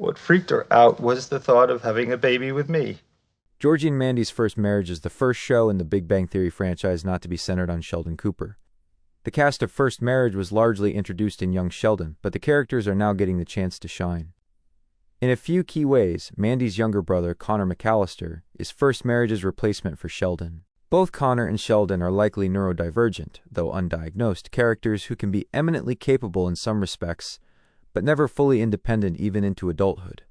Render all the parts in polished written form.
What freaked her out was the thought of having a baby with me. Georgie and Mandy's First Marriage is the first show in the Big Bang Theory franchise not to be centered on Sheldon Cooper. The cast of First Marriage was largely introduced in young Sheldon, but the characters are now getting the chance to shine. In a few key ways, Mandy's younger brother, Connor McAllister, is First Marriage's replacement for Sheldon. Both Connor and Sheldon are likely neurodivergent, though undiagnosed, characters who can be eminently capable in some respects, but never fully independent even into adulthood.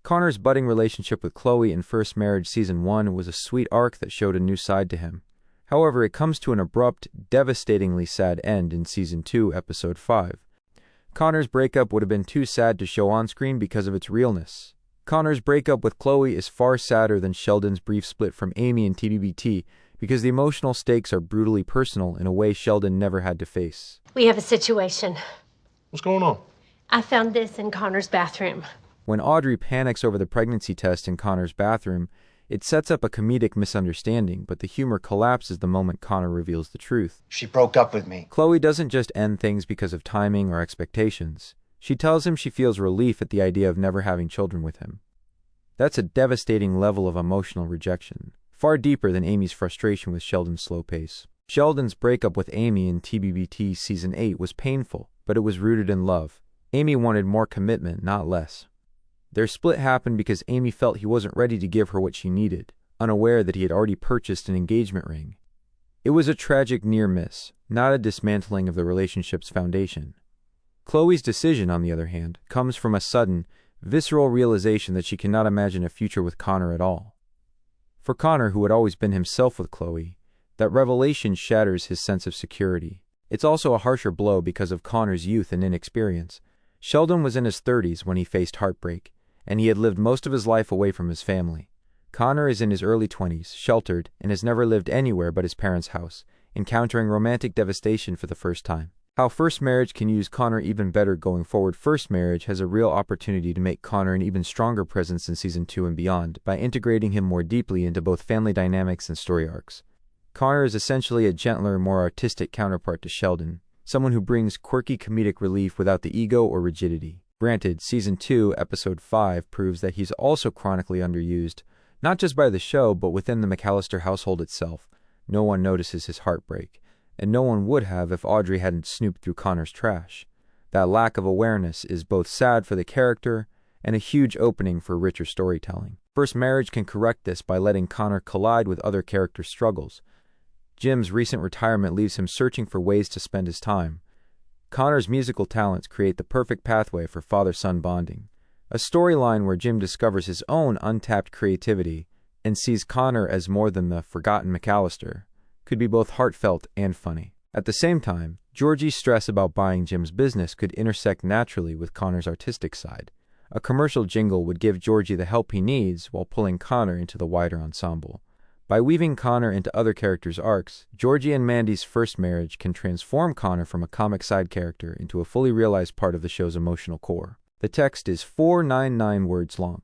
Connor's budding relationship with Chloe in First Marriage Season 1 was a sweet arc that showed a new side to him. However, it comes to an abrupt, devastatingly sad end in Season 2, Episode 5. Connor's breakup would have been too sad to show on-screen because of its realness. Connor's breakup with Chloe is far sadder than Sheldon's brief split from Amy in TBBT because the emotional stakes are brutally personal in a way Sheldon never had to face. We have a situation. What's going on? I found this in Connor's bathroom. When Audrey panics over the pregnancy test in Connor's bathroom, it sets up a comedic misunderstanding, but the humor collapses the moment Connor reveals the truth. She broke up with me. Chloe doesn't just end things because of timing or expectations. She tells him she feels relief at the idea of never having children with him. That's a devastating level of emotional rejection, far deeper than Amy's frustration with Sheldon's slow pace. Sheldon's breakup with Amy in TBBT Season 8 was painful, but it was rooted in love. Amy wanted more commitment, not less. Their split happened because Amy felt he wasn't ready to give her what she needed, unaware that he had already purchased an engagement ring. It was a tragic near miss, not a dismantling of the relationship's foundation. Chloe's decision, on the other hand, comes from a sudden, visceral realization that she cannot imagine a future with Connor at all. For Connor, who had always been himself with Chloe, that revelation shatters his sense of security. It's also a harsher blow because of Connor's youth and inexperience. Sheldon was in his 30s when he faced heartbreak, and he had lived most of his life away from his family. Connor is in his early 20s, sheltered, and has never lived anywhere but his parents' house, encountering romantic devastation for the first time. How First Marriage can use Connor even better going forward. First Marriage has a real opportunity to make Connor an even stronger presence in Season 2 and beyond by integrating him more deeply into both family dynamics and story arcs. Connor is essentially a gentler, more artistic counterpart to Sheldon, someone who brings quirky comedic relief without the ego or rigidity. Granted, Season 2, Episode 5 proves that he's also chronically underused, not just by the show, but within the McAllister household itself. No one notices his heartbreak, and no one would have if Audrey hadn't snooped through Connor's trash. That lack of awareness is both sad for the character and a huge opening for richer storytelling. First Marriage can correct this by letting Connor collide with other character struggles. Jim's recent retirement leaves him searching for ways to spend his time. Connor's musical talents create the perfect pathway for father-son bonding, a storyline where Jim discovers his own untapped creativity and sees Connor as more than the forgotten McAllister, could be both heartfelt and funny. At the same time, Georgie's stress about buying Jim's business could intersect naturally with Connor's artistic side. A commercial jingle would give Georgie the help he needs while pulling Connor into the wider ensemble. By weaving Connor into other characters' arcs, Georgie and Mandy's First Marriage can transform Connor from a comic side character into a fully realized part of the show's emotional core. The text is 499 words long.